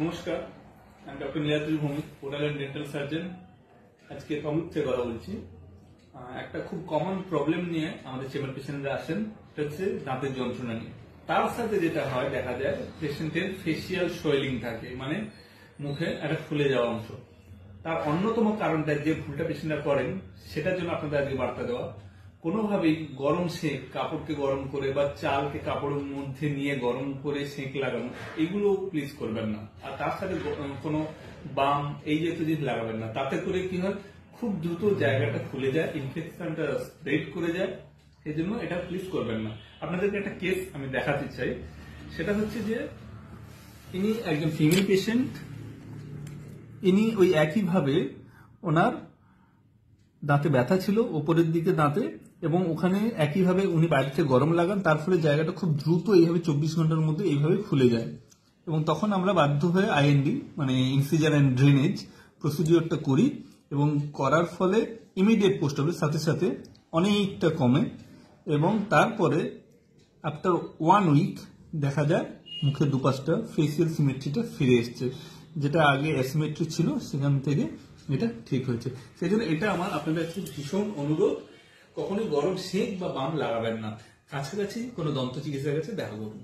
নমস্কার, আমি doctor Niladri Bhowmik, oral and dental surgeon. আজকে প্রমুখ থেকে কথা বলছি। একটা খুব কমন প্রবলেম নিয়ে আমাদের চেম্বার পেশেন্টরা আসেন, এটা হচ্ছে দাঁতের যন্ত্রণা নিয়ে। তার সাথে যেটা হয় দেখা যায় পেশেন্টের ফেসিয়াল সোয়েলিং থাকে, মানে মুখে একটা ফুলে যাওয়া অংশ। তার অন্যতম কারণটা যে ভুলটা পেশেন্টরা করেন, সেটার জন্য আপনাদের আজকে বার্তা দেওয়া। কোনোভাবেই গরম সেঁক, কাপড়কে গরম করে বা চালকে কাপড়ের মধ্যে নিয়ে গরম করে সেঁক লাগানো, এগুলো প্লিজ করবেন না। আর তার সাথে কোনো বাম এই জাতীয় জিনিস লাগাবেন না। তাতে করে কি হয়, খুব দ্রুত জায়গাটা খুলে যায়, ইনফেকশনটা স্প্রেড করে যায়। এই জন্য এটা প্লিজ করবেন না। আপনাদেরকে একটা কেস আমি দেখাতে চাই। সেটা হচ্ছে যে ইনি একজন ফিমেল পেশেন্ট। ইনি ওই একইভাবে ওনার দাঁতে ব্যথা ছিল ওপরের দিকে দাঁতে, এবং ওখানে একইভাবে উনি বাইরে থেকে গরম লাগান, তার ফলে জায়গাটা খুব দ্রুত এইভাবে 24 ঘন্টার মধ্যে এইভাবে ফুলে যায়। এবং তখন আমরা বাধ্য হয়ে আইএনডি মানে ইনসিজার অ্যান্ড ড্রেনেজ প্রসিডিওরটা করি, এবং করার ফলে ইমিডিয়েট পোস্ট অপের সাথে সাথে অনেকটা কমে। এবং তারপরে আফটার 1 উইক দেখা যায় মুখের দুপাশটা ফেসিয়াল সিমেট্রিটা ফিরে এসছে, যেটা আগে অ্যাসিমেট্রি ছিল সেখান থেকে এটা ঠিক হয়েছে। সেই জন্য এটা আমার আপনাদের কাছে ভীষণ অনুরোধ, কখনোই গরম সেঁক বা বাম লাগাবেন না। কাছাকাছি কোনো দন্ত চিকিৎসার কাছে দেখা করুন।